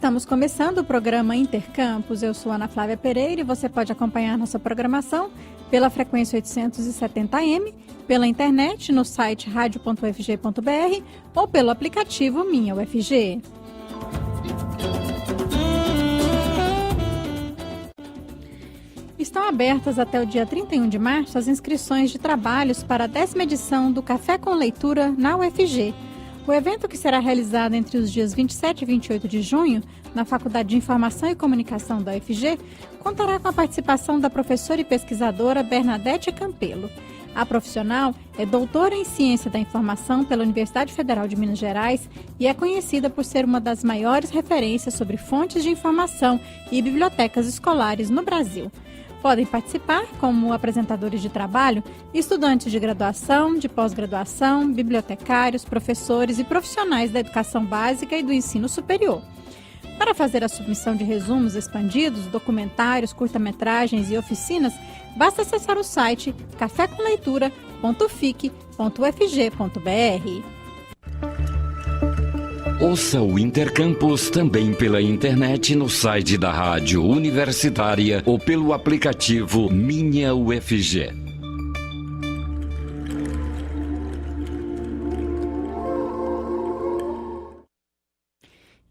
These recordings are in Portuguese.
Estamos começando o programa Intercampus. Eu sou Ana Flávia Pereira e você pode acompanhar nossa programação pela frequência 870M, pela internet no site radio.ufg.br ou pelo aplicativo Minha UFG. Estão abertas até o dia 31 de março as inscrições de trabalhos para a 10ª edição do Café com Leitura na UFG. O evento, que será realizado entre os dias 27 e 28 de junho, na Faculdade de Informação e Comunicação da UFG, contará com a participação da professora e pesquisadora Bernadette Campelo. A profissional é doutora em Ciência da Informação pela Universidade Federal de Minas Gerais e é conhecida por ser uma das maiores referências sobre fontes de informação e bibliotecas escolares no Brasil. Podem participar como apresentadores de trabalho estudantes de graduação, de pós-graduação, bibliotecários, professores e profissionais da educação básica e do ensino superior. Para fazer a submissão de resumos expandidos, documentários, curta-metragens e oficinas, basta acessar o site cafécomleitura.fic.ufg.br. Ouça o Intercampus também pela internet no site da Rádio Universitária ou pelo aplicativo Minha UFG.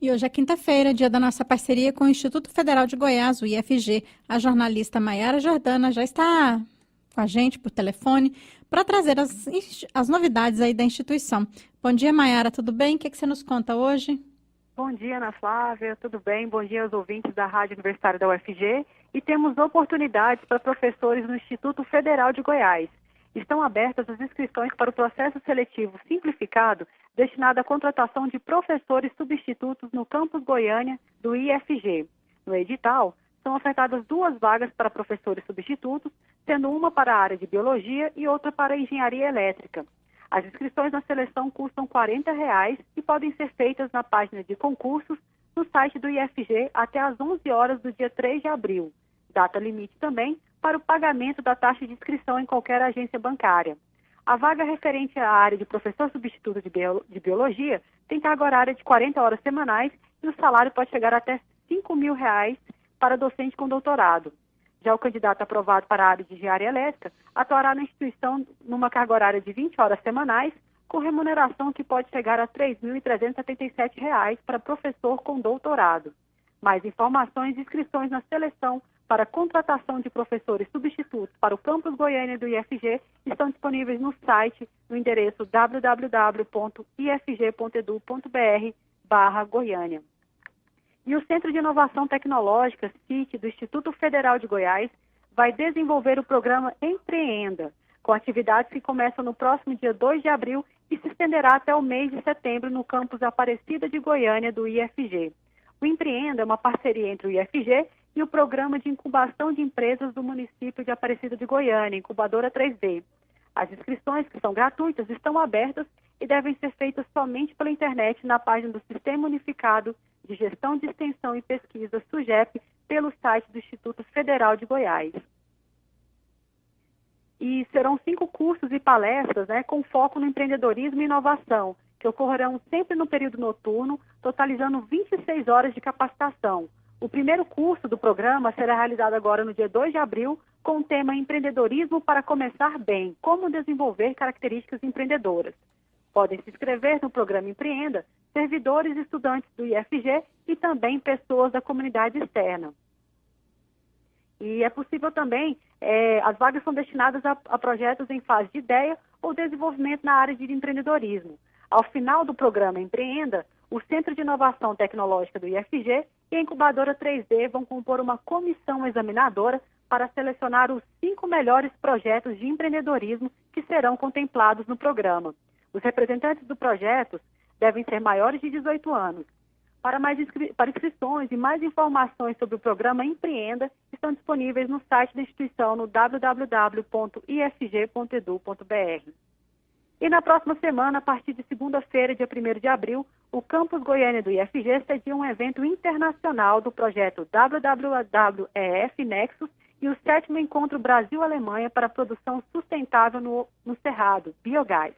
E hoje é quinta-feira, dia da nossa parceria com o Instituto Federal de Goiás, o IFG. A jornalista Maiara Jordana já está com a gente por telefone para trazer as novidades aí da instituição. Bom dia, Maiara, tudo bem? O que você nos conta hoje? Bom dia, Ana Flávia, tudo bem? Bom dia aos ouvintes da Rádio Universitária da UFG. E temos oportunidades para professores no Instituto Federal de Goiás. Estão abertas as inscrições para o processo seletivo simplificado destinado à contratação de professores substitutos no campus Goiânia do IFG. No edital, são ofertadas 2 vagas para professores substitutos, sendo uma para a área de biologia e outra para a engenharia elétrica. As inscrições na seleção custam R$ 40 e podem ser feitas na página de concursos no site do IFG até às 11 horas do dia 3 de abril. Data limite também para o pagamento da taxa de inscrição em qualquer agência bancária. A vaga referente à área de professor substituto de biologia tem carga horária de 40 horas semanais e o salário pode chegar até R$ 5.000 para docente com doutorado. Já o candidato aprovado para a área de engenharia elétrica atuará na instituição numa carga horária de 20 horas semanais, com remuneração que pode chegar a R$ 3.377 para professor com doutorado. Mais informações e inscrições na seleção para contratação de professores substitutos para o campus Goiânia do IFG estão disponíveis no site, no endereço www.ifg.edu.br/Goiânia. E o Centro de Inovação Tecnológica, CIT, do Instituto Federal de Goiás, vai desenvolver o programa Empreenda, com atividades que começam no próximo dia 2 de abril e se estenderá até o mês de setembro no campus Aparecida de Goiânia do IFG. O Empreenda é uma parceria entre o IFG e o Programa de Incubação de Empresas do município de Aparecida de Goiânia, Incubadora 3D. As inscrições, que são gratuitas, estão abertas e devem ser feitas somente pela internet na página do Sistema Unificado de Gestão de Extensão e Pesquisa, SUGEP, pelo site do Instituto Federal de Goiás. E serão 5 cursos e palestras, com foco no empreendedorismo e inovação, que ocorrerão sempre no período noturno, totalizando 26 horas de capacitação. O primeiro curso do programa será realizado agora no dia 2 de abril, com o tema Empreendedorismo para Começar Bem, como desenvolver características empreendedoras. Podem se inscrever no programa Empreenda servidores e estudantes do IFG e também pessoas da comunidade externa. E é possível também, as vagas são destinadas a projetos em fase de ideia ou desenvolvimento na área de empreendedorismo. Ao final do programa Empreenda, o Centro de Inovação Tecnológica do IFG e a Incubadora 3D vão compor uma comissão examinadora para selecionar os 5 melhores projetos de empreendedorismo que serão contemplados no programa. Os representantes do projeto devem ser maiores de 18 anos. Para inscrições e mais informações sobre o programa Empreenda, estão disponíveis no site da instituição no www.ifg.edu.br. E na próxima semana, a partir de segunda-feira, dia 1º de abril, o Campus Goiânia do IFG cedia um evento internacional do projeto WWF Nexus e o 7º Encontro Brasil-Alemanha para a Produção Sustentável no Cerrado, Biogás.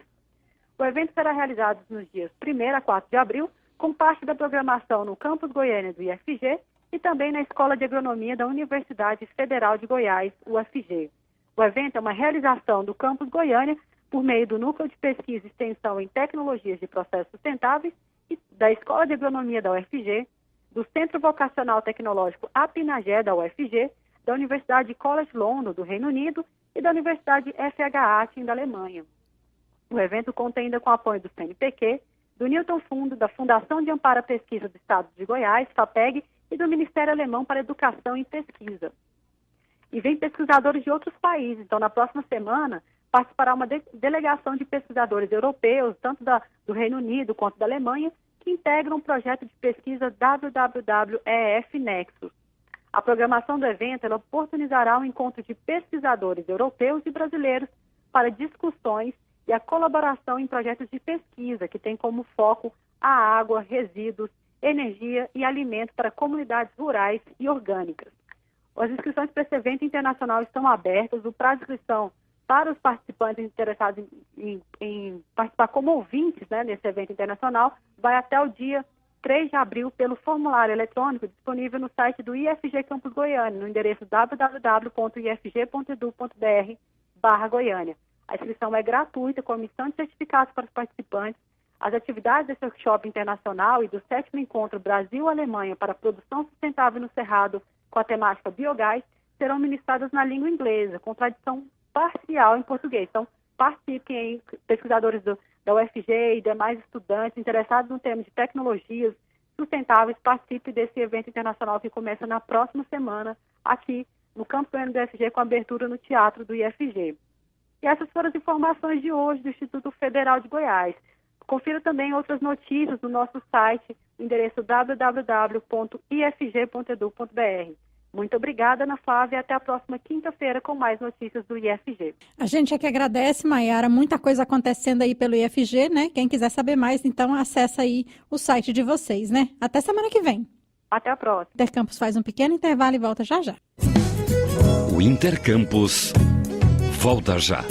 O evento será realizado nos dias 1º a 4 de abril, com parte da programação no Campus Goiânia do IFG e também na Escola de Agronomia da Universidade Federal de Goiás, UFG. O evento é uma realização do Campus Goiânia por meio do Núcleo de Pesquisa e Extensão em Tecnologias de Processos Sustentáveis e da Escola de Agronomia da UFG, do Centro Vocacional Tecnológico Apinagé da UFG, da Universidade College London do Reino Unido e da Universidade FH Aachen da Alemanha. O evento conta ainda com o apoio do CNPq, do Newton Fundo, da Fundação de Amparo à Pesquisa do Estado de Goiás, FAPEG, e do Ministério Alemão para Educação e Pesquisa. E vem pesquisadores de outros países. Então, na próxima semana, participará uma delegação de pesquisadores europeus, tanto do Reino Unido quanto da Alemanha, que integram um projeto de pesquisa WWW-EF Nexus. A programação do evento ela oportunizará o encontro de pesquisadores europeus e brasileiros para discussões e a colaboração em projetos de pesquisa, que tem como foco a água, resíduos, energia e alimento para comunidades rurais e orgânicas. As inscrições para esse evento internacional estão abertas. O prazo de inscrição para os participantes interessados em participar como ouvintes, né, nesse evento internacional vai até o dia 3 de abril pelo formulário eletrônico disponível no site do IFG Campus Goiânia, no endereço www.ifg.edu.br/Goiânia. A inscrição é gratuita, com emissão de certificados para os participantes. As atividades desse workshop internacional e do 7º Encontro Brasil-Alemanha para a Produção Sustentável no Cerrado com a temática biogás serão ministradas na língua inglesa, com tradução parcial em português. Então, participem, pesquisadores da UFG e demais estudantes interessados no tema de tecnologias sustentáveis, participe desse evento internacional que começa na próxima semana aqui no Campus Goiânia do UFG, com abertura no Teatro do IFG. E essas foram as informações de hoje do Instituto Federal de Goiás. Confira também outras notícias no nosso site, endereço www.ifg.edu.br. Muito obrigada, Ana Flávia, e até a próxima quinta-feira com mais notícias do IFG. A gente é que agradece, Maiara, muita coisa acontecendo aí pelo IFG, né? Quem quiser saber mais, então acessa aí o site de vocês, né? Até semana que vem. Até a próxima. Intercampus faz um pequeno intervalo e volta já já. O Intercampus volta já.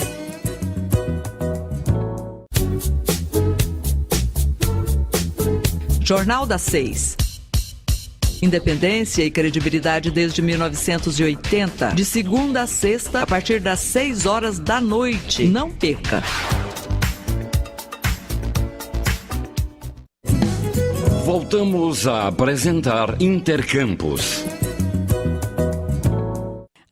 Jornal da 6. Independência e credibilidade desde 1980. De segunda a sexta, a partir das 6 horas da noite. Não perca. Voltamos a apresentar Intercampus.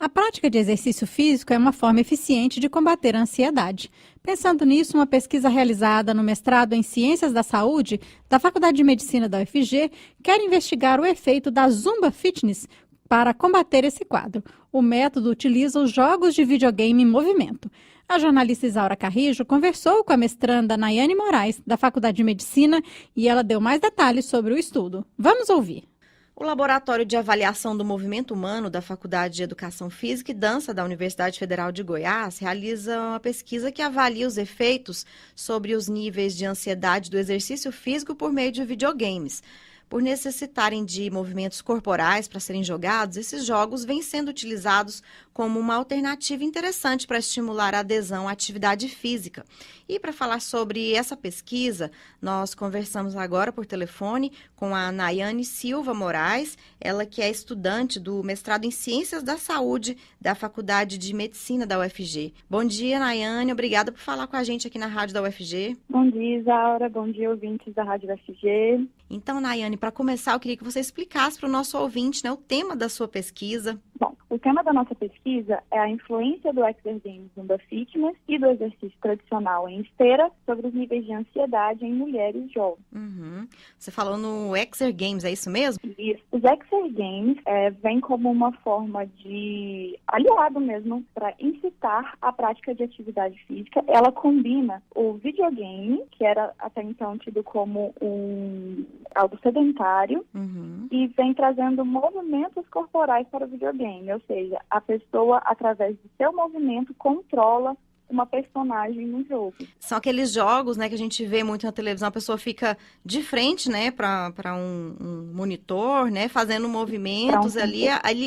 A prática de exercício físico é uma forma eficiente de combater a ansiedade. Pensando nisso, uma pesquisa realizada no mestrado em Ciências da Saúde da Faculdade de Medicina da UFG quer investigar o efeito da Zumba Fitness para combater esse quadro. O método utiliza os jogos de videogame em movimento. A jornalista Isaura Carrijo conversou com a mestranda Nayane Moraes, da Faculdade de Medicina, e ela deu mais detalhes sobre o estudo. Vamos ouvir. O Laboratório de Avaliação do Movimento Humano da Faculdade de Educação Física e Dança da Universidade Federal de Goiás realiza uma pesquisa que avalia os efeitos sobre os níveis de ansiedade do exercício físico por meio de videogames. Por necessitarem de movimentos corporais para serem jogados, esses jogos vêm sendo utilizados como uma alternativa interessante para estimular a adesão à atividade física. E para falar sobre essa pesquisa, nós conversamos agora por telefone com a Nayane Silva Moraes, ela que é estudante do mestrado em Ciências da Saúde da Faculdade de Medicina da UFG. Bom dia, Nayane, obrigada por falar com a gente aqui na rádio da UFG. Bom dia, Isaura, bom dia, ouvintes da rádio da UFG. Então, Nayane, para começar, eu queria que você explicasse para o nosso ouvinte, né, o tema da sua pesquisa. Bom, o tema da nossa pesquisa é a influência do Exergames Zumba Fitness e do exercício tradicional em esteira sobre os níveis de ansiedade em mulheres jovens. Uhum. Você falou no Exergames, é isso mesmo? Isso. Os Exergames vêm como uma forma de aliado mesmo para incitar a prática de atividade física. Ela combina o videogame, que era até então tido como algo sedentário, e vem trazendo movimentos corporais para o videogame, ou seja, a pessoa, através do seu movimento, controla uma personagem no jogo. São aqueles jogos, né, que a gente vê muito na televisão, a pessoa fica de frente, né, para um monitor, né, fazendo movimentos ali,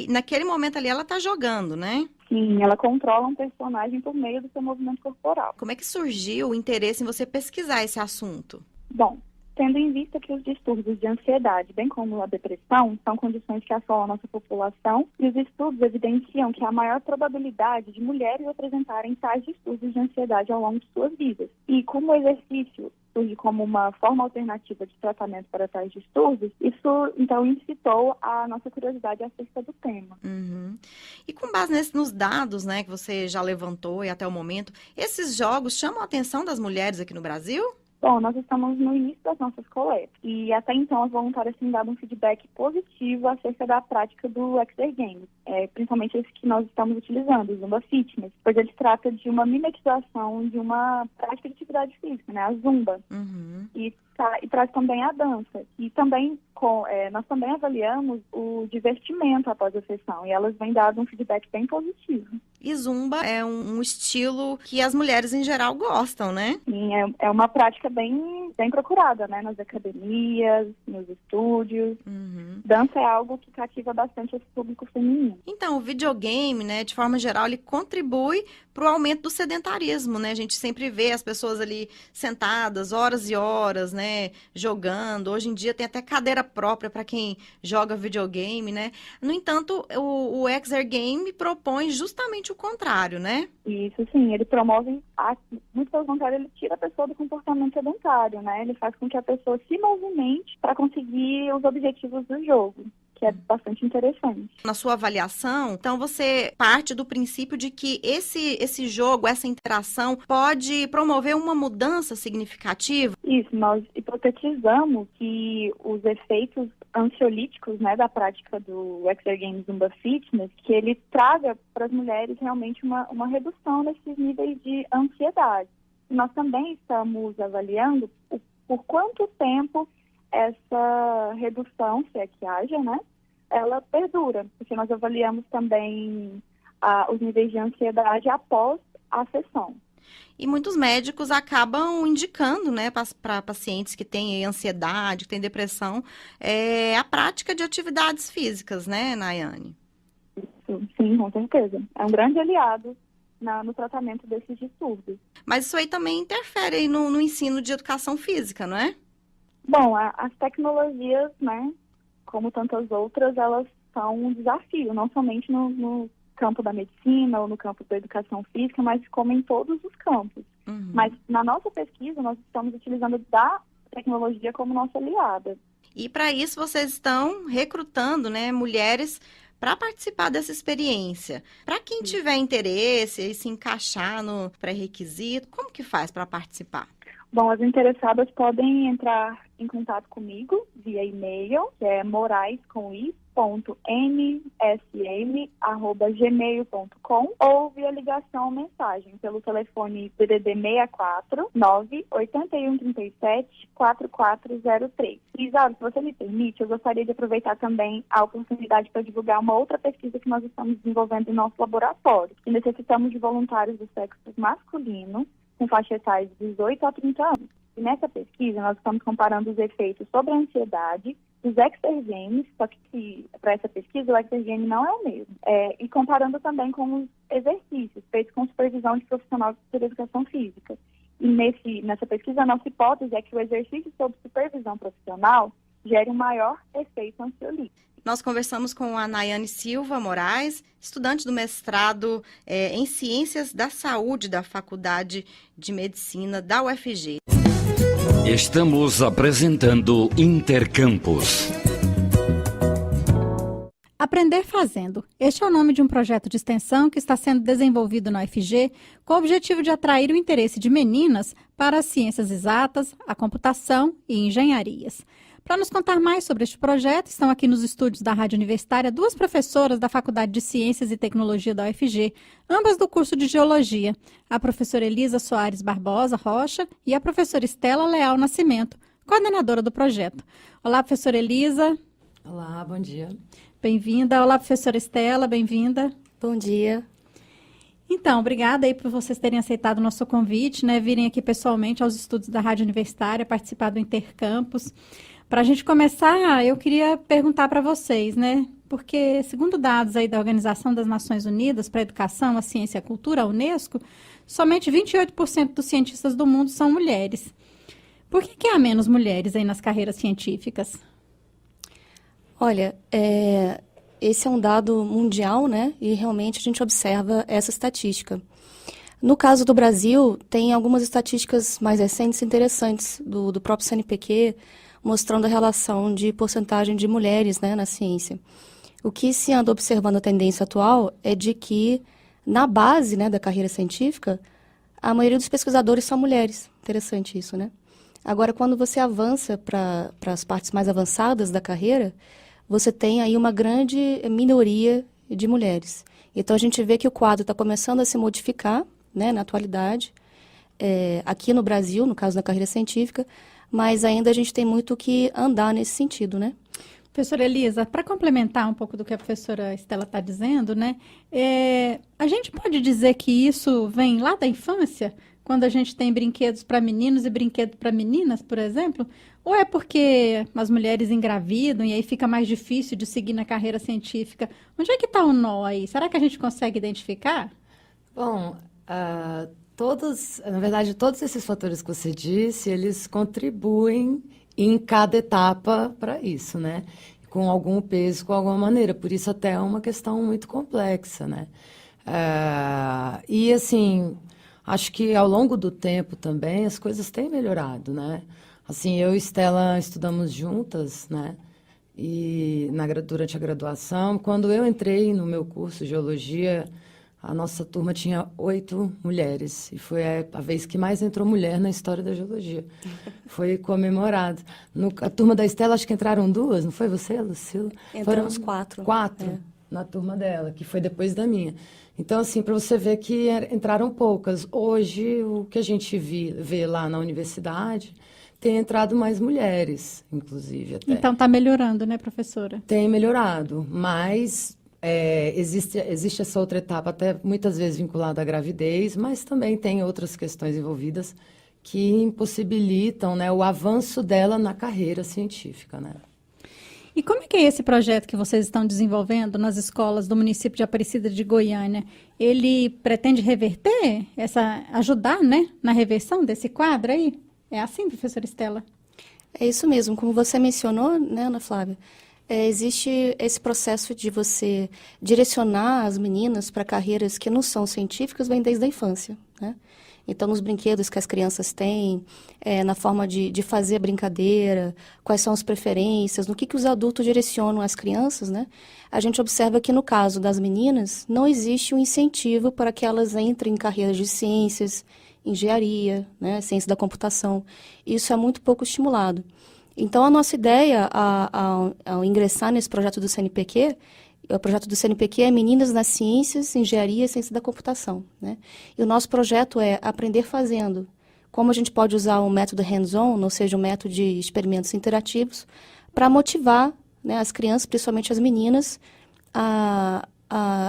naquele momento ali ela está jogando, né? Sim, ela controla um personagem por meio do seu movimento corporal. Como é que surgiu o interesse em você pesquisar esse assunto? Bom, Tendo em vista que os distúrbios de ansiedade, bem como a depressão, são condições que assolam a nossa população, e os estudos evidenciam que há maior probabilidade de mulheres apresentarem tais distúrbios de ansiedade ao longo de suas vidas. E como o exercício surge como uma forma alternativa de tratamento para tais distúrbios, isso, então, incitou a nossa curiosidade acerca do tema. Uhum. E com base nos dados, né, que você já levantou e até o momento, esses jogos chamam a atenção das mulheres aqui no Brasil? Bom, nós estamos no início das nossas coletas e até então as voluntárias têm dado um feedback positivo acerca da prática do Exergames, principalmente esse que nós estamos utilizando, o Zumba Fitness, pois ele trata de uma mimetização de uma prática de atividade física, né, a Zumba, e traz também a dança. E também nós também avaliamos o divertimento após a sessão e elas vêm dando um feedback bem positivo. E Zumba é um estilo que as mulheres em geral gostam, né? Sim, é uma prática bem procurada, né? Nas academias, nos estúdios. Dança é algo que cativa bastante esse público feminino. Então, o videogame, né, de forma geral, ele contribui para o aumento do sedentarismo, né? A gente sempre vê as pessoas ali sentadas horas e horas, né, jogando. Hoje em dia tem até cadeira própria para quem joga videogame, né? No entanto, o Exergame propõe justamente o contrário, né? Isso sim, ele promove, muito pelo contrário, ele tira a pessoa do comportamento sedentário, né? Ele faz com que a pessoa se movimente para conseguir os objetivos do jogo, que é bastante interessante. Na sua avaliação, então você parte do princípio de que esse jogo, essa interação, pode promover uma mudança significativa? Isso, nós hipotetizamos que os efeitos ansiolíticos, né, da prática do Exergames Zumba Fitness, que ele traga para as mulheres realmente uma redução nesses níveis de ansiedade. Nós também estamos avaliando por quanto tempo essa redução, se é que haja, né, ela perdura, porque nós avaliamos também os níveis de ansiedade após a sessão. E muitos médicos acabam indicando, né, para pacientes que têm ansiedade, que têm depressão, a prática de atividades físicas, né, Nayane? Sim, com certeza. É um grande aliado no tratamento desses distúrbios. Mas isso aí também interfere aí no ensino de educação física, não é? Bom, as tecnologias, né, como tantas outras, elas são um desafio, não somente no campo da medicina ou no campo da educação física, mas como em todos os campos. Mas na nossa pesquisa, nós estamos utilizando da tecnologia como nossa aliada. E para isso vocês estão recrutando, né, mulheres para participar dessa experiência. Para quem tiver interesse e se encaixar no pré-requisito, como que faz para participar? Bom, as interessadas podem entrar em contato comigo via e-mail, que é morais.nsm@gmail.com, ou via ligação ou mensagem pelo telefone DDD 64 98137 4403. E, Isaura, se você me permite, eu gostaria de aproveitar também a oportunidade para divulgar uma outra pesquisa que nós estamos desenvolvendo em nosso laboratório, e necessitamos de voluntários do sexo masculino, com faixa etária de 18 a 30 anos. E nessa pesquisa, nós estamos comparando os efeitos sobre a ansiedade dos Exergames, só que para essa pesquisa o Exergame não é o mesmo. E comparando também com os exercícios feitos com supervisão de profissional de educação física. E nessa pesquisa, a nossa hipótese é que o exercício sob supervisão profissional gere um maior efeito ansiolítico. Nós conversamos com a Nayane Silva Moraes, estudante do mestrado em Ciências da Saúde da Faculdade de Medicina da UFG. Estamos apresentando Intercampus. Aprender Fazendo. Este é o nome de um projeto de extensão que está sendo desenvolvido na UFG com o objetivo de atrair o interesse de meninas para as ciências exatas, a computação e engenharias. Para nos contar mais sobre este projeto, estão aqui nos estúdios da Rádio Universitária duas professoras da Faculdade de Ciências e Tecnologia da UFG, ambas do curso de Geologia, a professora Elisa Soares Barbosa Rocha e a professora Estela Leal Nascimento, coordenadora do projeto. Olá, professora Elisa. Olá, bom dia. Bem-vinda. Olá, professora Estela, bem-vinda. Bom dia. Então, obrigada aí por vocês terem aceitado o nosso convite, né? Virem aqui pessoalmente aos estúdios da Rádio Universitária, participar do Intercampus. Para a gente começar, eu queria perguntar para vocês, né? Porque, segundo dados aí da Organização das Nações Unidas para a Educação, a Ciência e a Cultura, a Unesco, somente 28% dos cientistas do mundo são mulheres. Por que há menos mulheres aí nas carreiras científicas? Olha, esse é um dado mundial, né? E realmente a gente observa essa estatística. No caso do Brasil, tem algumas estatísticas mais recentes interessantes do próprio CNPq, mostrando a relação de porcentagem de mulheres, né, na ciência. O que se anda observando a tendência atual é de que, na base, né, da carreira científica, a maioria dos pesquisadores são mulheres. Interessante isso, né? Agora, quando você avança para as partes mais avançadas da carreira, você tem aí uma grande minoria de mulheres. Então, a gente vê que o quadro está começando a se modificar, né, na atualidade, aqui no Brasil, no caso da carreira científica, mas ainda a gente tem muito que andar nesse sentido, né? Professora Elisa, para complementar um pouco do que a professora Estela está dizendo, né, a gente pode dizer que isso vem lá da infância, quando a gente tem brinquedos para meninos e brinquedos para meninas, por exemplo? Ou é porque as mulheres engravidam e aí fica mais difícil de seguir na carreira científica? Onde é que está o nó aí? Será que a gente consegue identificar? Bom, na verdade, todos esses fatores que você disse, eles contribuem em cada etapa para isso, né? Com algum peso, com alguma maneira. Por isso até é uma questão muito complexa, né? E assim, acho que ao longo do tempo também as coisas têm melhorado, né? Assim, eu e Estela estudamos juntas, né? E durante a graduação, quando eu entrei no meu curso de Geologia, a nossa turma tinha 8 mulheres, e foi a vez que mais entrou mulher na história da geologia. Foi comemorado. A turma da Estela, acho que entraram 2, não foi você, Lucila? Entramos 4. 4 na turma dela, que foi depois da minha. Então, assim, para você ver que entraram poucas. Hoje, o que a gente vê lá na universidade, tem entrado mais mulheres, inclusive. Até. Então, está melhorando, né, professora? Tem melhorado, mas... existe essa outra etapa, até muitas vezes vinculada à gravidez, mas também tem outras questões envolvidas que impossibilitam, né, o avanço dela na carreira científica, né? E como é que é esse projeto que vocês estão desenvolvendo nas escolas do município de Aparecida de Goiânia? Ele pretende reverter, ajudar, né, na reversão desse quadro aí? É assim, professora Estela? É isso mesmo, como você mencionou, né, Ana Flávia? Existe esse processo de você direcionar as meninas para carreiras que não são científicas, vem desde a infância, né? Então, nos brinquedos que as crianças têm, na forma de fazer a brincadeira, quais são as preferências, no que os adultos direcionam as crianças, né? A gente observa que, no caso das meninas, não existe um incentivo para que elas entrem em carreiras de ciências, engenharia, né, ciência da computação. Isso é muito pouco estimulado. Então, a nossa ideia, ao ingressar nesse projeto do CNPq, o projeto do CNPq é Meninas nas Ciências, Engenharia e Ciência da Computação, né? E o nosso projeto é aprender fazendo. Como a gente pode usar o método hands-on, ou seja, o método de experimentos interativos, para motivar, né, as crianças, principalmente as meninas, a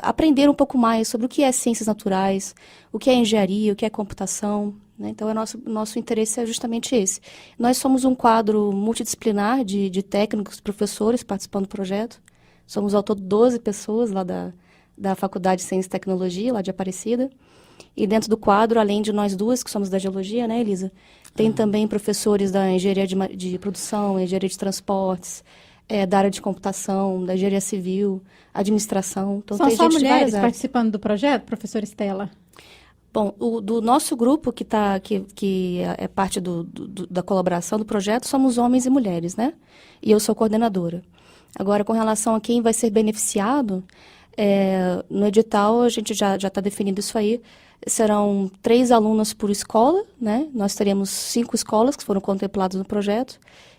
aprender um pouco mais sobre o que é ciências naturais, o que é engenharia, o que é computação, né? Então, nosso interesse é justamente esse. Nós somos um quadro multidisciplinar de técnicos, professores participando do projeto. Somos ao todo 12 pessoas lá da Faculdade de Ciência e Tecnologia, lá de Aparecida. E dentro do quadro, além de nós duas, que somos da Geologia, né, Elisa? Tem também professores da Engenharia de Produção, Engenharia de Transportes, da área de Computação, da Engenharia Civil, Administração. Então, são tem só gente mulheres participando do projeto, professora Estela? Bom, do nosso grupo, que é parte da colaboração do projeto, somos homens e mulheres, né? E eu sou coordenadora. Agora, com relação a quem vai ser beneficiado, no edital a gente já está definindo isso aí. Serão 3 alunas por escola, né? Nós teremos 5 escolas que foram contempladas no projeto.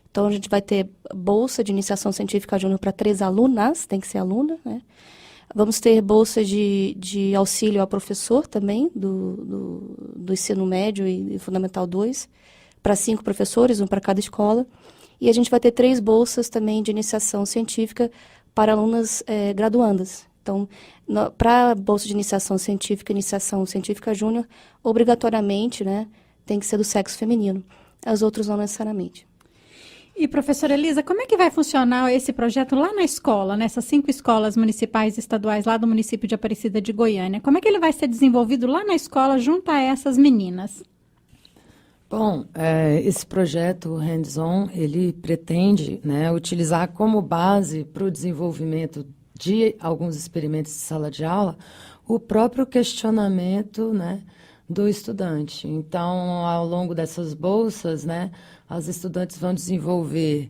Então, a gente vai ter bolsa de iniciação científica júnior para 3 alunas, tem que ser aluna, né? Vamos ter bolsa de auxílio ao professor também, do ensino médio e fundamental 2, para 5 professores, um para cada escola. E a gente vai ter 3 bolsas também de iniciação científica para alunas graduandas. Então, para a bolsa de iniciação científica júnior, obrigatoriamente, né, tem que ser do sexo feminino. As outras não necessariamente. E, professora Elisa, como é que vai funcionar esse projeto lá na escola, nessas 5 escolas municipais e estaduais lá do município de Aparecida de Goiânia? Como é que ele vai ser desenvolvido lá na escola junto a essas meninas? Bom, esse projeto Hands-On, ele pretende, né, utilizar como base para o desenvolvimento de alguns experimentos de sala de aula o próprio questionamento, né, do estudante. Então, ao longo dessas bolsas, né, as estudantes vão desenvolver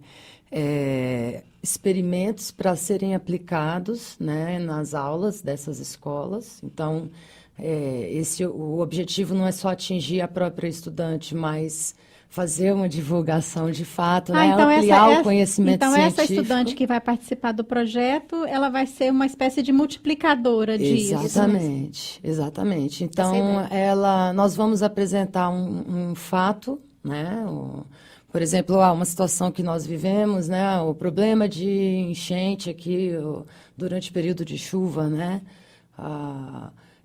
experimentos para serem aplicados, né, nas aulas dessas escolas. Então, o objetivo não é só atingir a própria estudante, mas fazer uma divulgação de fato, né? Então Ampliar o conhecimento científico. Essa estudante que vai participar do projeto, ela vai ser uma espécie de multiplicadora disso. Exatamente. Então, nós vamos apresentar um fato, né? Por exemplo, uma situação que nós vivemos, né? O problema de enchente aqui durante o período de chuva, né?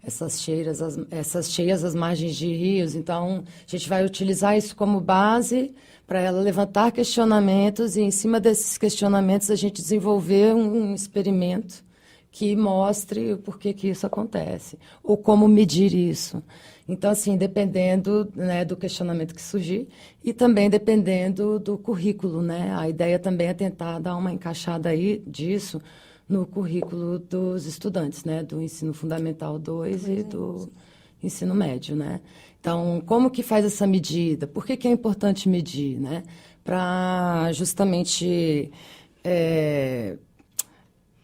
Essas cheias às margens de rios. Então, a gente vai utilizar isso como base para ela levantar questionamentos e, em cima desses questionamentos, a gente desenvolver um experimento que mostre o porquê que isso acontece, ou como medir isso. Então, assim, dependendo, né, do questionamento que surgir e também dependendo do currículo, né? A ideia também é tentar dar uma encaixada aí disso no currículo dos estudantes, né, do ensino fundamental 2 e do ensino médio, né? Então, como que faz essa medida? Por que é importante medir, né? Para justamente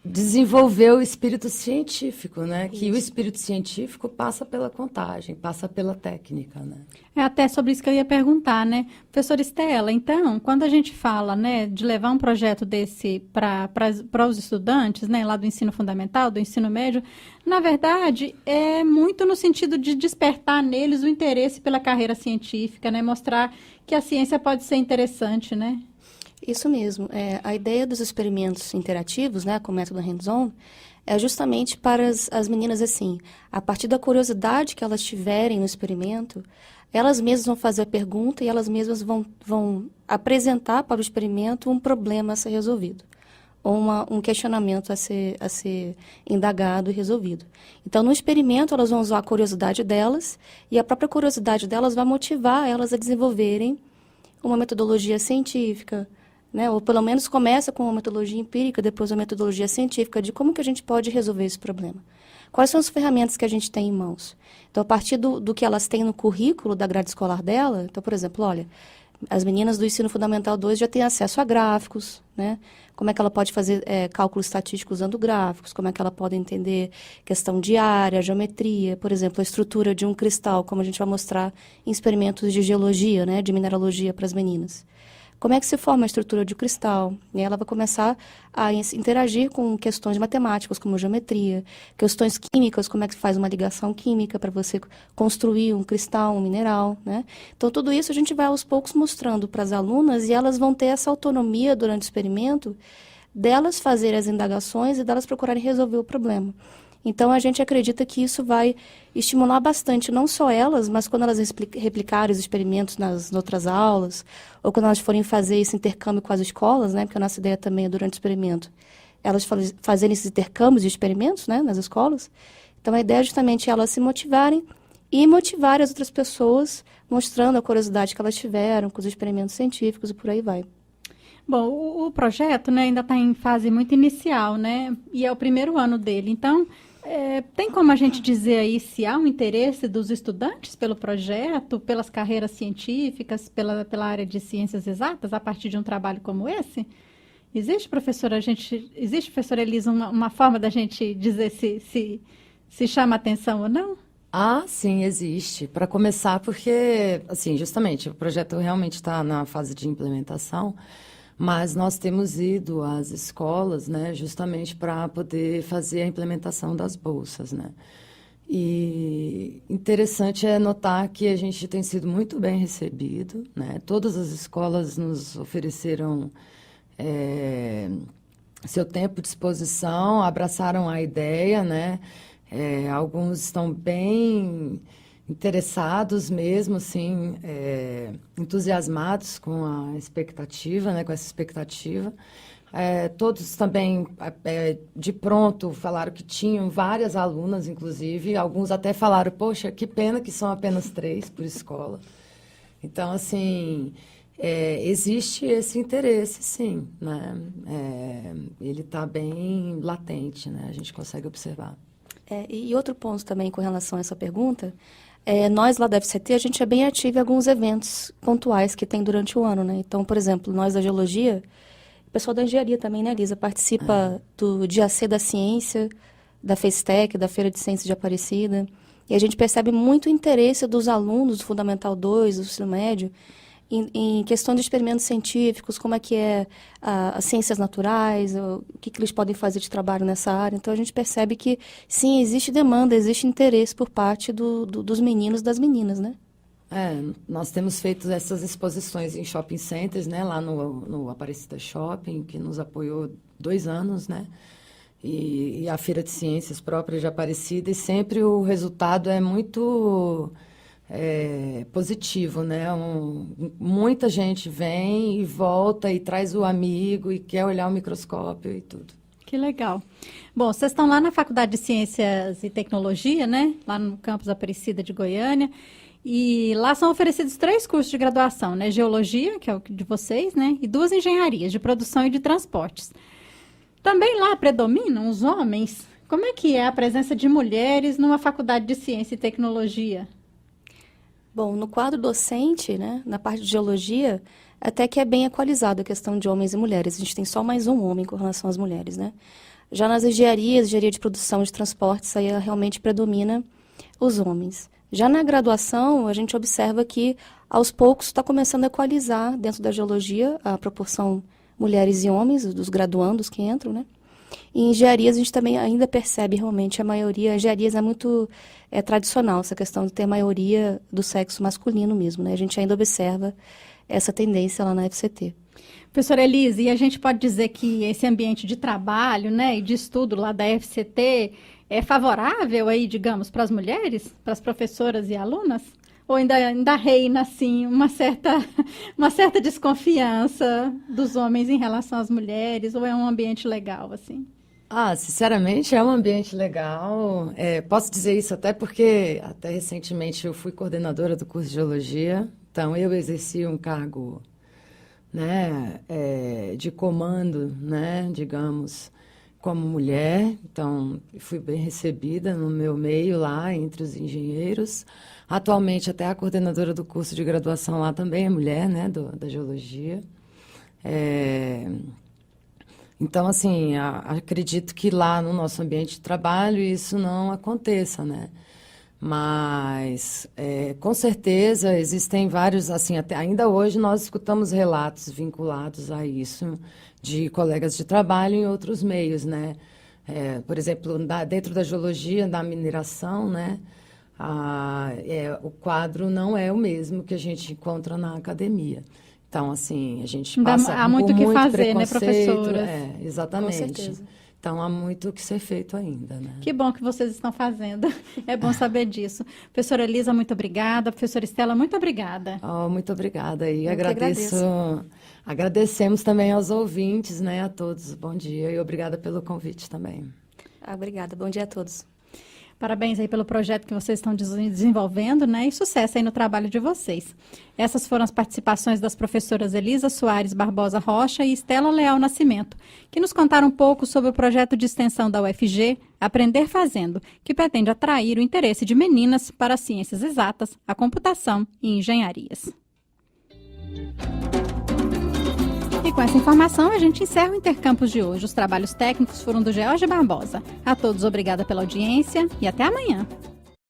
desenvolver o espírito científico, né? Que o espírito científico passa pela contagem, passa pela técnica, né? É até sobre isso que eu ia perguntar, né? Professora Estela, então, quando a gente fala, né, de levar um projeto desse para os estudantes, né, lá do ensino fundamental, do ensino médio, na verdade, é muito no sentido de despertar neles o interesse pela carreira científica, né? Mostrar que a ciência pode ser interessante, né? Isso mesmo. A ideia dos experimentos interativos, né, com o método hands-on, é justamente para as meninas, assim, a partir da curiosidade que elas tiverem no experimento, elas mesmas vão fazer a pergunta e elas mesmas vão apresentar para o experimento um problema a ser resolvido, ou um questionamento a ser indagado e resolvido. Então, no experimento, elas vão usar a curiosidade delas e a própria curiosidade delas vai motivar elas a desenvolverem uma metodologia científica, né? Ou pelo menos começa com uma metodologia empírica, depois uma metodologia científica de como que a gente pode resolver esse problema. Quais são as ferramentas que a gente tem em mãos? Então, a partir do que elas têm no currículo da grade escolar dela, então, por exemplo, olha, as meninas do ensino fundamental 2 já têm acesso a gráficos, né? Como é que ela pode fazer cálculo estatístico usando gráficos, como é que ela pode entender questão de área, geometria, por exemplo, a estrutura de um cristal, como a gente vai mostrar em experimentos de geologia, né, de mineralogia para as meninas. Como é que se forma a estrutura de cristal? E ela vai começar a interagir com questões matemáticas, como geometria, questões químicas, como é que se faz uma ligação química para você construir um cristal, um mineral, né? Então, tudo isso a gente vai aos poucos mostrando para as alunas e elas vão ter essa autonomia durante o experimento delas fazerem as indagações e delas procurarem resolver o problema. Então, a gente acredita que isso vai estimular bastante, não só elas, mas quando elas replicarem os experimentos nas outras aulas, ou quando elas forem fazer esse intercâmbio com as escolas, né, porque a nossa ideia também é, durante o experimento, elas fazerem esses intercâmbios de experimentos, né, nas escolas. Então, a ideia é justamente elas se motivarem e motivar as outras pessoas, mostrando a curiosidade que elas tiveram com os experimentos científicos e por aí vai. Bom, o projeto, né, ainda está em fase muito inicial, né, e é o primeiro ano dele. Então, tem como a gente dizer aí se há um interesse dos estudantes pelo projeto, pelas carreiras científicas, pela área de ciências exatas, a partir de um trabalho como esse? Existe, professora Elisa, uma forma da gente dizer se chama atenção ou não? Ah, sim, existe. Para começar, porque, assim, justamente, o projeto realmente está na fase de implementação, mas nós temos ido às escolas, né, justamente para poder fazer a implementação das bolsas, né. E interessante é notar que a gente tem sido muito bem recebido, né. Todas as escolas nos ofereceram seu tempo de exposição, abraçaram a ideia, né. Alguns estão bem interessados mesmo, assim, entusiasmados com a expectativa, né, com essa expectativa. Todos também, de pronto, falaram que tinham várias alunas, inclusive. Alguns até falaram, poxa, que pena que são apenas 3 por escola. Então, assim, existe esse interesse, sim, né? Ele está bem latente, né? A gente consegue observar. E outro ponto também com relação a essa pergunta, nós lá da FCT, a gente é bem ativo em alguns eventos pontuais que tem durante o ano, né? Então, por exemplo, nós da Geologia, o pessoal da Engenharia também, né, Lisa? Participa do Dia C da Ciência, da FESTEC, da Feira de Ciências de Aparecida. E a gente percebe muito interesse dos alunos do Fundamental 2, do ensino médio, em questão de experimentos científicos, como é que as ciências naturais, o que eles podem fazer de trabalho nessa área. Então, a gente percebe que, sim, existe demanda, existe interesse por parte dos meninos e das meninas, né? Nós temos feito essas exposições em shopping centers, né, lá no Aparecida Shopping, que nos apoiou 2 anos, né, e a Feira de Ciências própria de Aparecida, e sempre o resultado é muito positivo, né, muita gente vem e volta e traz o amigo e quer olhar o microscópio e tudo. Que legal. Bom, vocês estão lá na Faculdade de Ciências e Tecnologia, né, lá no campus Aparecida de Goiânia. E lá são oferecidos 3 cursos de graduação, né? Geologia, que é o de vocês, né? E 2 engenharias, de produção e de transportes. Também lá predominam os homens. Como é que é a presença de mulheres numa faculdade de ciência e tecnologia? Bom, no quadro docente, né, na parte de geologia, até que é bem equalizado a questão de homens e mulheres. A gente tem só mais um homem com relação às mulheres, né? Já nas engenharias, engenharia de produção e de transportes, aí realmente predomina os homens. Já na graduação, a gente observa que, aos poucos, está começando a equalizar dentro da geologia a proporção mulheres e homens, dos graduandos que entram, né? E em engenharias, a gente também ainda percebe realmente a maioria. Engenharias é muito tradicional, essa questão de ter maioria do sexo masculino mesmo, né? A gente ainda observa essa tendência lá na FCT. Professora Elise, e a gente pode dizer que esse ambiente de trabalho, né, e de estudo lá da FCT é favorável aí, digamos, para as mulheres, para as professoras e alunas? Ou ainda reina, assim, uma certa desconfiança dos homens em relação às mulheres? Ou é um ambiente legal, assim? Sinceramente, é um ambiente legal. Posso dizer isso até porque, até recentemente, eu fui coordenadora do curso de Geologia. Então, eu exerci um cargo, né, de comando, né, digamos, como mulher. Então, fui bem recebida no meu meio lá, entre os engenheiros. Atualmente, até a coordenadora do curso de graduação lá também é mulher, né, da Geologia. Então, assim, acredito que lá no nosso ambiente de trabalho isso não aconteça, né? Mas, com certeza, existem vários, assim, até ainda hoje nós escutamos relatos vinculados a isso de colegas de trabalho em outros meios, né? Por exemplo, dentro da geologia, da mineração, né? O quadro não é o mesmo que a gente encontra na academia. Então, assim, a gente passa há muito o que fazer, né, preconceito, professoras? Exatamente. Com certeza. Então, há muito o que ser feito ainda, né? Que bom que vocês estão fazendo. É bom saber disso. Professora Elisa, muito obrigada. Professora Estela, muito obrigada. Muito obrigada. E agradecemos também aos ouvintes, né, a todos. Bom dia e obrigada pelo convite também. Obrigada. Bom dia a todos. Parabéns aí pelo projeto que vocês estão desenvolvendo, né? E sucesso aí no trabalho de vocês. Essas foram as participações das professoras Elisa Soares Barbosa Rocha e Estela Leal Nascimento, que nos contaram um pouco sobre o projeto de extensão da UFG, Aprender Fazendo, que pretende atrair o interesse de meninas para as ciências exatas, a computação e engenharias. E com essa informação, a gente encerra o Intercampus de hoje. Os trabalhos técnicos foram do George Barbosa. A todos, obrigada pela audiência e até amanhã.